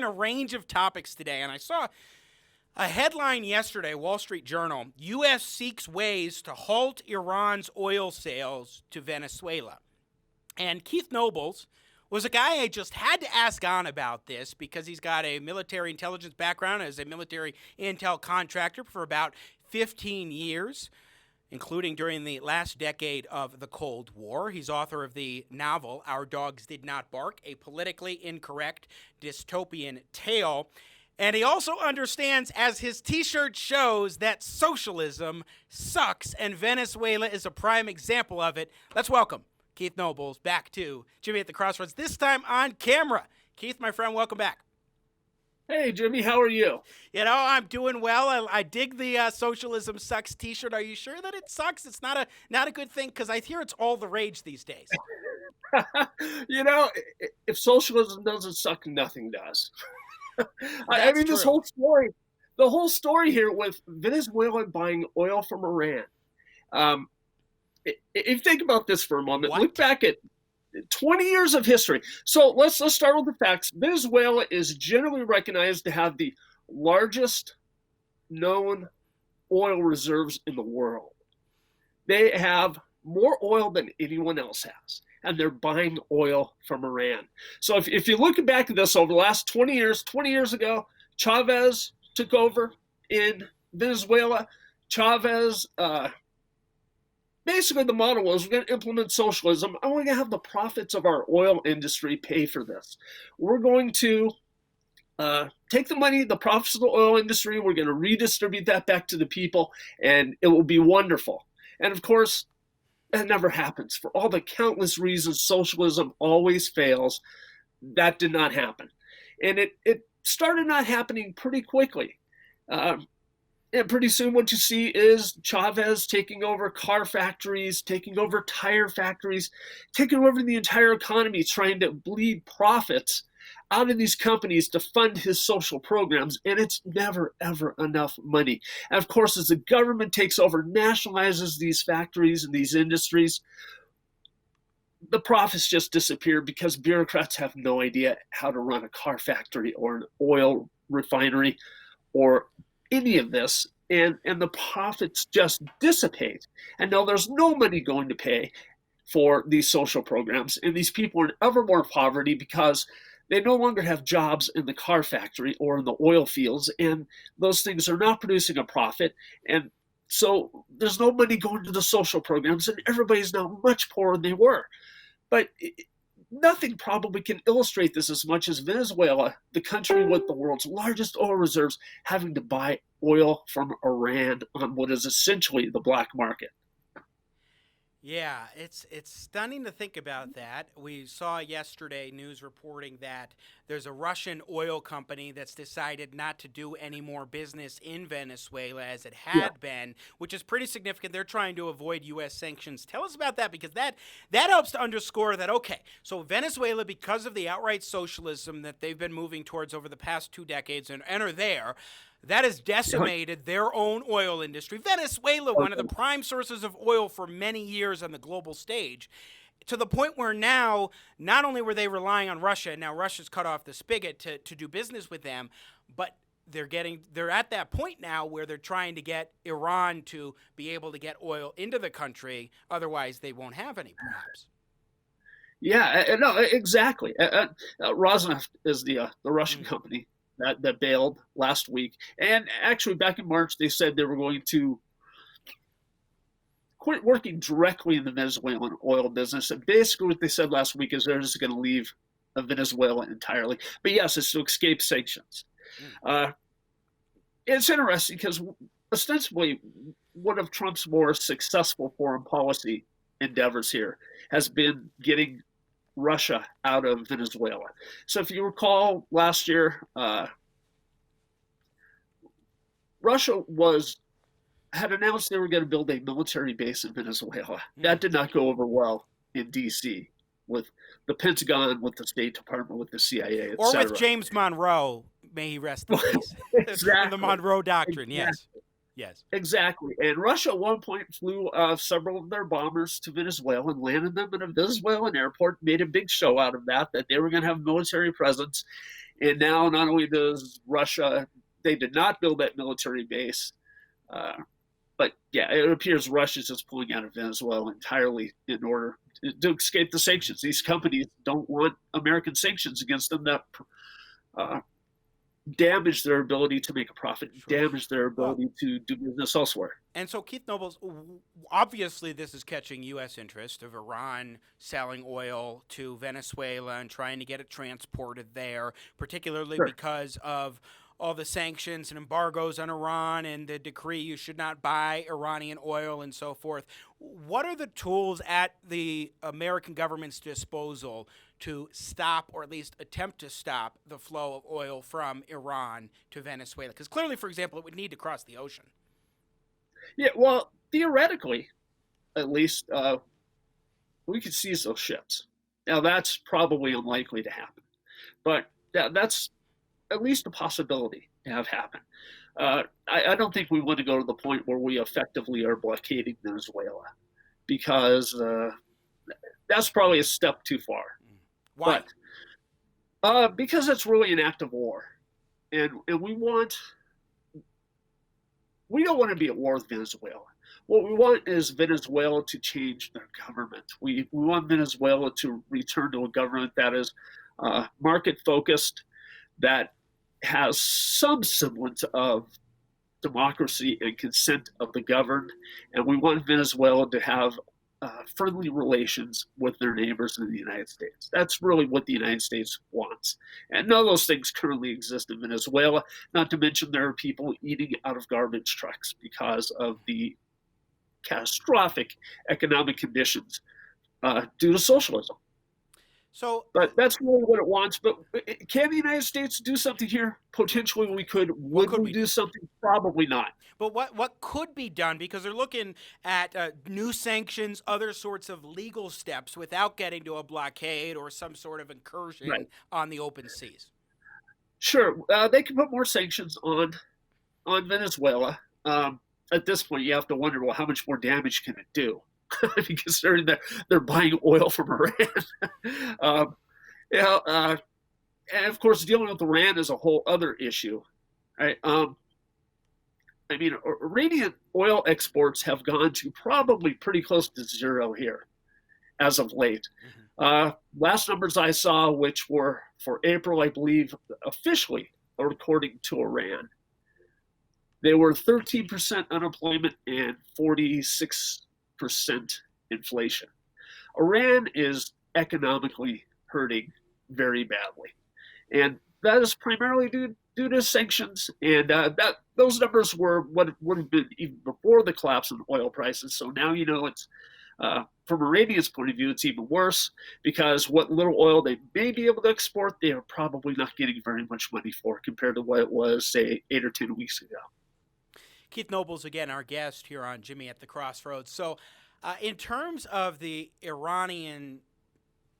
covering a range of topics today, and I saw a headline yesterday, Wall Street Journal, U.S. seeks ways to halt Iran's oil sales to Venezuela. And Keith Nobles was a guy I just had to ask on about this because he's got a military intelligence background as a military intel contractor for about 15 years, including during the last decade of the Cold War. He's author of the novel Our Dogs Did Not Bark, a politically incorrect dystopian tale. And he also understands, as his t-shirt shows, that socialism sucks, and Venezuela is a prime example of it. Let's welcome Keith Nobles back to Jimmy at the Crossroads, this time on camera. Keith, my friend, welcome back. Hey, Jimmy, how are you? You know, I'm doing well. I dig the socialism sucks t-shirt. Are you sure that it sucks? It's not a good thing, because I hear it's all the rage these days. You know, if socialism doesn't suck, nothing does. I mean, true. the whole story here with Venezuela buying oil from Iran. If you think about this for a moment, look back at 20 years of history. So let's start with the facts. Venezuela is generally recognized to have the largest known oil reserves in the world. They have more oil than anyone else has, and they're buying oil from Iran. So if you look back at this over the last 20 years ago, Chavez took over in Venezuela. Chavez, basically the model was, we're going to implement socialism, and we're going to have the profits of our oil industry pay for this. We're going to take the money, the profits of the oil industry, we're going to redistribute that back to the people, and it will be wonderful. And of course, that never happens. For all the countless reasons socialism always fails, that did not happen. And it started not happening pretty quickly. And pretty soon what you see is Chavez taking over car factories, taking over tire factories, taking over the entire economy, trying to bleed profits out of these companies to fund his social programs, and it's never, ever enough money. And of course, as the government takes over, nationalizes these factories and these industries, the profits just disappear because bureaucrats have no idea how to run a car factory or an oil refinery or any of this, and the profits just dissipate. And now there's no money going to pay for these social programs, and these people are in ever more poverty because they no longer have jobs in the car factory or in the oil fields, and those things are not producing a profit. And so there's no money going to the social programs, and everybody's now much poorer than they were. But nothing probably can illustrate this as much as Venezuela, the country with the world's largest oil reserves, having to buy oil from Iran on what is essentially the black market. Yeah, it's stunning to think about that. We saw yesterday news reporting that there's a Russian oil company that's decided not to do any more business in Venezuela as it had been, which is pretty significant. They're trying to avoid U.S. sanctions. Tell us about that, because that helps to underscore that, okay, so Venezuela, because of the outright socialism that they've been moving towards over the past 2 decades and are there, that has decimated their own oil industry. Venezuela, one of the prime sources of oil for many years on the global stage, to the point where now, not only were they relying on Russia, now Russia's cut off the spigot to do business with them, but they're at that point now where they're trying to get Iran to be able to get oil into the country. Otherwise, they won't have any, perhaps. Yeah, no, exactly. Rosneft is the Russian company that bailed last week. And actually, back in March, they said they were going to quit working directly in the Venezuelan oil business. And basically what they said last week is they're just going to leave Venezuela entirely. But yes, it's to escape sanctions. It's interesting because ostensibly one of Trump's more successful foreign policy endeavors here has been getting Russia out of Venezuela. So if you recall last year, Russia had announced they were going to build a military base in Venezuela. That did not go over well in D.C. with the Pentagon, with the State Department, with the CIA, et or cetera. with James Monroe, may he rest in peace. Exactly. The Monroe Doctrine, Exactly. Yes. Exactly. And Russia at one point flew several of their bombers to Venezuela and landed them in a Venezuelan airport, made a big show out of that they were going to have a military presence. And now not only does Russia, they did not build that military base, uh, but yeah, it appears Russia's just pulling out of Venezuela entirely in order to escape the sanctions. These companies don't want American sanctions against them that uh, damage their ability to make a profit, Sure. damage their Well, ability to do business elsewhere. and so, Keith Nobles, obviously, this is catching U.S. interest of Iran selling oil to Venezuela and trying to get it transported there, particularly Sure. because of all the sanctions and embargoes on Iran and the decree you should not buy Iranian oil and so forth. What are the tools at the American government's disposal to stop, or at least attempt to stop, the flow of oil from Iran to Venezuela? Because clearly, for example, it would need to cross the ocean. Yeah, well, theoretically, at least, we could seize those ships. Now, that's probably unlikely to happen, but that's at least a possibility to have happen. I don't think we want to go to the point where we effectively are blockading Venezuela because that's probably a step too far. Why? But because it's really an act of war, and we don't want to be at war with Venezuela. What we want is Venezuela to change their government. We want Venezuela to return to a government that is market focused, that has some semblance of democracy and consent of the governed. And we want Venezuela to have friendly relations with their neighbors in the United States. That's really what the United States wants. And none of those things currently exist in Venezuela, not to mention there are people eating out of garbage trucks because of the catastrophic economic conditions due to socialism. So, But that's really what it wants. But can the United States do something here? Potentially we could. what Would could we we do do? something? Probably not. But what could be done, because they're looking at new sanctions, other sorts of legal steps without getting to a blockade or some sort of incursion Right. on the open seas. Sure. They can put more sanctions on Venezuela. At this point, you have to wonder, well, how much more damage can it do? Because they're buying oil from Iran. Yeah, and of course, dealing with Iran is a whole other issue. Right? I mean, Iranian oil exports have gone to probably pretty close to zero here as of late. Last numbers I saw, which were for April, I believe, officially, according to Iran, they were 13% unemployment and 46% inflation. Iran is economically hurting very badly. And that is primarily due to sanctions. And those numbers were what it would have been even before the collapse in oil prices. So now it's from Iranian's point of view, it's even worse because what little oil they may be able to export, they are probably not getting very much money for compared to what it was, say, 8 or 10 weeks ago. Keith Nobles, again, our guest here on Jimmy at the Crossroads. So, in terms of the Iranian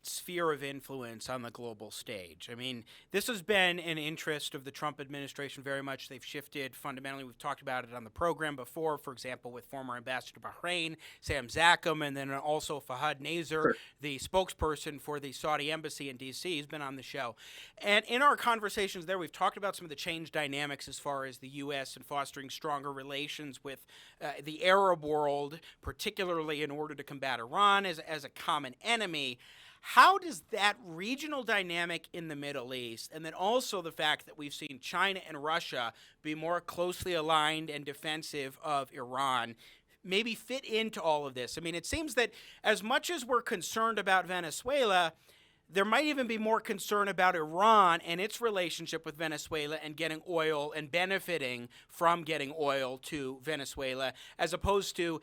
sphere of influence on the global stage. I mean, this has been an interest of the Trump administration very much. They've shifted fundamentally. We've talked about it on the program before, for example, with former ambassador to Bahrain, Sam Zakhem, and then also Fahad Nazer, Sure. the spokesperson for the Saudi embassy in D.C. He's been on the show. And in our conversations there, we've talked about some of the change dynamics as far as the U.S. and fostering stronger relations with the Arab world, particularly in order to combat Iran as a common enemy. How does that regional dynamic in the Middle East, and then also the fact that we've seen China and Russia be more closely aligned and defensive of Iran, maybe fit into all of this? I mean, it seems that as much as we're concerned about Venezuela, there might even be more concern about Iran and its relationship with Venezuela and getting oil and benefiting from getting oil to Venezuela, as opposed to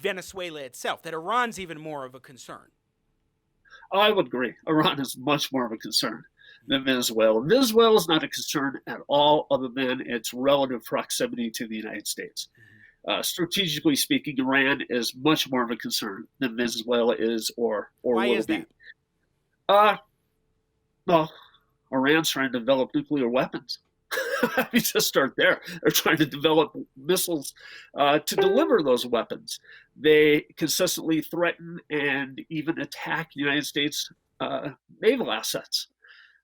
Venezuela itself, that Iran's even more of a concern. I would agree. Iran is much more of a concern than Venezuela. Venezuela is not a concern at all, other than its relative proximity to the United States. Strategically speaking, Iran is much more of a concern than Venezuela is, or Why will is be. that? Uh, well, Iran's trying to develop nuclear weapons. We just start there. They're trying to develop missiles to deliver those weapons. They consistently threaten and even attack United States naval assets.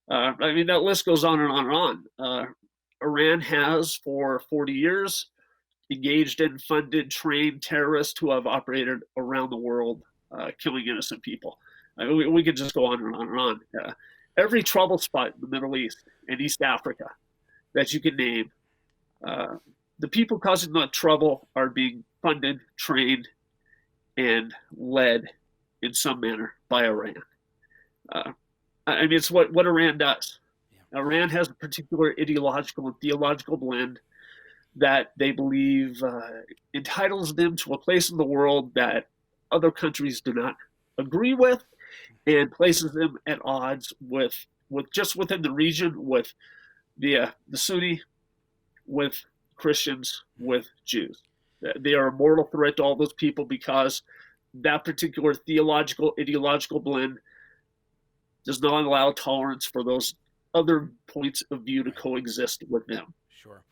I mean, that list goes on and on and on. Iran has, for 40 years, engaged in, funded, trained terrorists who have operated around the world, killing innocent people. I mean, we could just go on and on and on. Every trouble spot in the Middle East and East Africa that you can name, the people causing that trouble are being funded, trained, and led in some manner by Iran. I mean, it's what Iran does. Yeah. Iran has a particular ideological and theological blend that they believe entitles them to a place in the world that other countries do not agree with, and places them at odds with just within the region, with the Sunni, with Christians, with Jews. They are a mortal threat to all those people because that particular theological, ideological blend does not allow tolerance for those other points of view to coexist with them. Sure.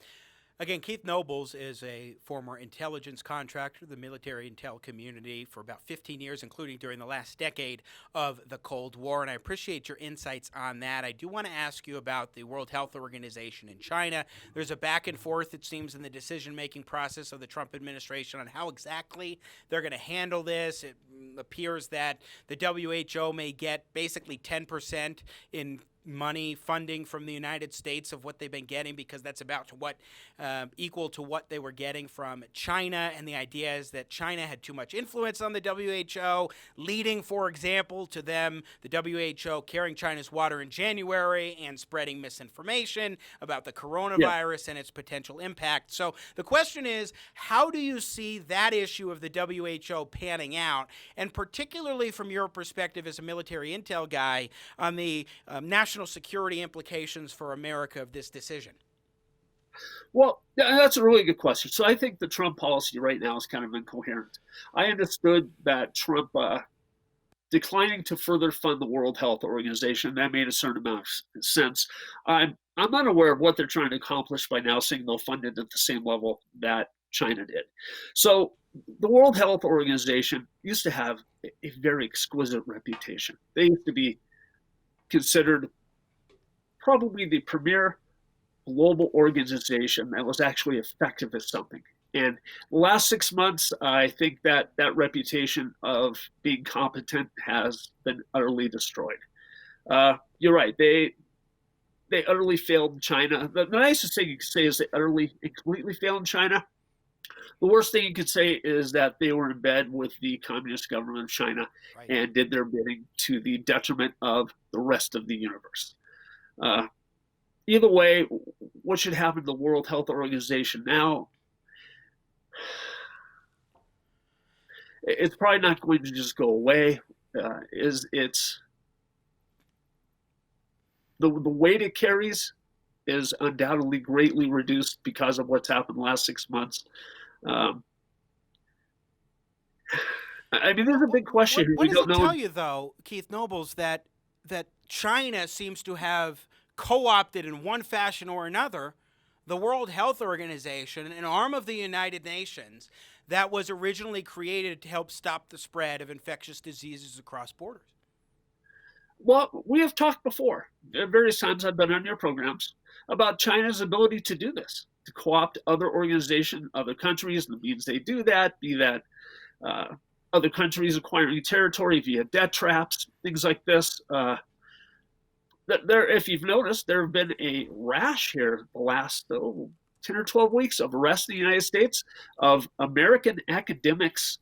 Again, Keith Nobles is a former intelligence contractor, the military intel community, for about 15 years, including during the last decade of the Cold War. And I appreciate your insights on that. I do want to ask you about the World Health Organization in China. There's a back and forth, it seems, in the decision-making process of the Trump administration on how exactly they're going to handle this. It appears that the WHO may get basically 10% in money funding from the United States of what they've been getting, because that's about what equal to what they were getting from China. And the idea is that China had too much influence on the WHO, leading, for example, to them, the WHO carrying China's water in January and spreading misinformation about the coronavirus and its potential impact. So the question is, how do you see that issue of the WHO panning out? And particularly from your perspective as a military intel guy, on the national security implications for America of this decision? Well, that's a really good question. So I think the Trump policy right now is kind of incoherent. I understood that Trump declining to further fund the World Health Organization, that made a certain amount of sense. I'm unaware of what they're trying to accomplish by now saying they'll fund it at the same level that China did. So the World Health Organization used to have a very exquisite reputation. They used to be considered probably the premier global organization that was actually effective at something. And the last 6 months, I think that reputation of being competent has been utterly destroyed. You're right. They utterly failed in China. The nicest thing you could say is they utterly and completely failed in China. The worst thing you could say is that they were in bed with the communist government of China, right, and did their bidding to the detriment of the rest of the universe. Either way, what should happen to the World Health Organization now? It's probably not going to just go away. It's the weight it carries is undoubtedly greatly reduced because of what's happened the last 6 months. I mean, there's a big question. What does it tell you, though, Keith Nobles, that China seems to have co-opted in one fashion or another the World Health Organization, an arm of the United Nations that was originally created to help stop the spread of infectious diseases across borders? Well, we have talked before, at various times I've been on your programs, about China's ability to do this, to co-opt other organizations, other countries, and the means they do that, be that other countries acquiring territory via debt traps, things like this. If you've noticed, there have been a rash here the last 10 or 12 weeks of arrests in the United States of American academics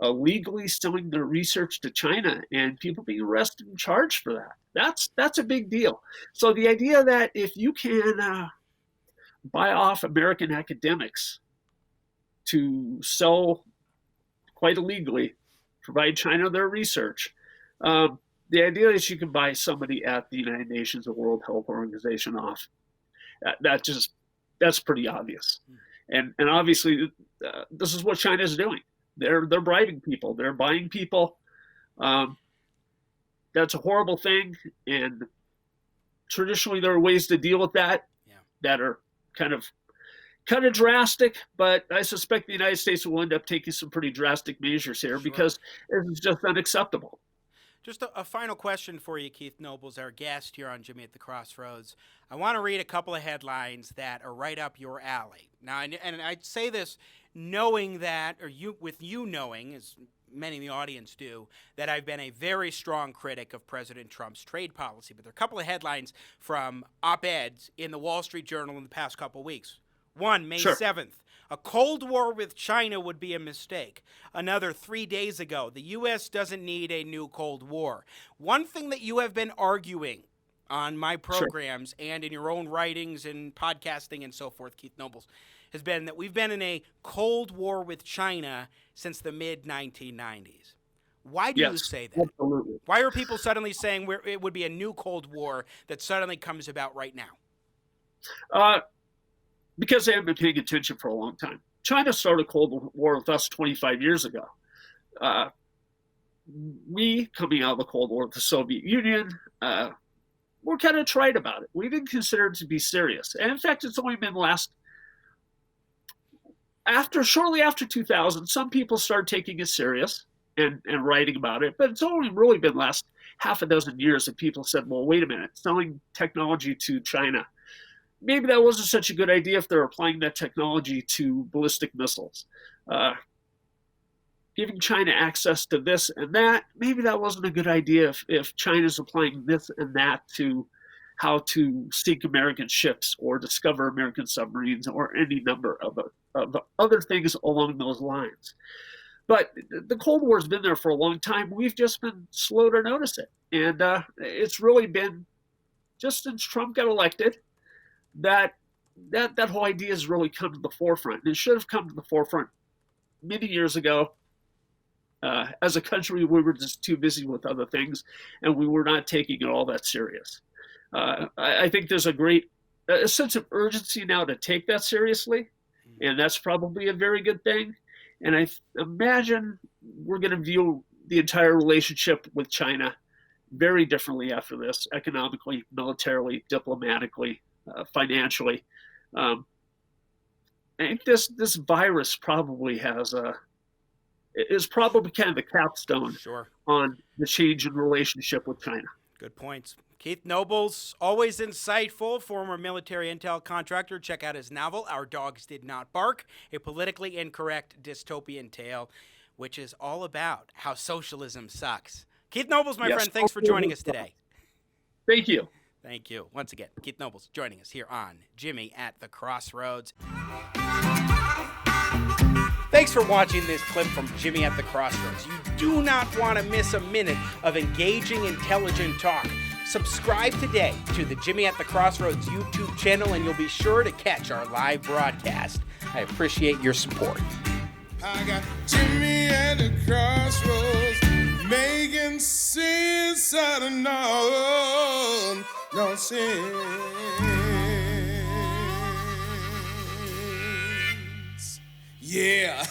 legally selling their research to China, and people being arrested and charged for that. That's a big deal. So the idea that if you can buy off American academics to sell quite illegally, provide China their research, the idea is you can buy somebody at the United Nations or World Health Organization off. That's pretty obvious. And obviously, this is what China is doing. They're bribing people. They're buying people. That's a horrible thing. And traditionally, there are ways to deal with that that are kind of drastic. But I suspect the United States will end up taking some pretty drastic measures here because it's just unacceptable. Just a final question for you, Keith Nobles, our guest here on Jimmy at the Crossroads. I want to read a couple of headlines that are right up your alley. Now, and I say this knowing that, or with you knowing, as many in the audience do, that I've been a very strong critic of President Trump's trade policy. But there are a couple of headlines from op-eds in the Wall Street Journal in the past couple of weeks. One, May 7th. A Cold War with China would be a mistake. Another, 3 days ago, the U.S. doesn't need a new Cold War. One thing that you have been arguing on my programs and in your own writings and podcasting and so forth, Keith Nobles, has been that we've been in a Cold War with China since the mid-1990s. Why do you say that? Absolutely. Why are people suddenly saying it would be a new Cold War that suddenly comes about right now? Because they haven't been paying attention for a long time. China started a Cold War with us 25 years ago. We, coming out of the Cold War with the Soviet Union, we're kind of trite about it. We didn't consider it to be serious. And in fact, it's only been shortly after 2000, some people started taking it serious and writing about it. But it's only really been last half a dozen years that people said, well, wait a minute, selling technology to China, maybe that wasn't such a good idea if they're applying that technology to ballistic missiles. Giving China access to this and that, maybe that wasn't a good idea if China's applying this and that to how to sink American ships or discover American submarines or any number of other things along those lines. But the Cold War has been there for a long time. We've just been slow to notice it. And it's really been, just since Trump got elected, that whole idea has really come to the forefront. And it should have come to the forefront many years ago. As a country, we were just too busy with other things, and we were not taking it all that serious. I think there's a sense of urgency now to take that seriously, and that's probably a very good thing. And I imagine we're going to view the entire relationship with China very differently after this, economically, militarily, diplomatically, financially. I think this virus probably is probably kind of the capstone on the change in relationship with China. Good points. Keith Nobles, always insightful, former military intel contractor. Check out his novel, Our Dogs Did Not Bark, a politically incorrect dystopian tale, which is all about how socialism sucks. Keith Nobles, my friend, thanks for joining us today. Thank you. Thank you. Once again, Keith Nobles joining us here on Jimmy at the Crossroads. Thanks for watching this clip from Jimmy at the Crossroads. You do not want to miss a minute of engaging, intelligent talk. Subscribe today to the Jimmy at the Crossroads YouTube channel, and you'll be sure to catch our live broadcast. I appreciate your support. I got Jimmy at the Crossroads, making sense out of no sense. Yeah.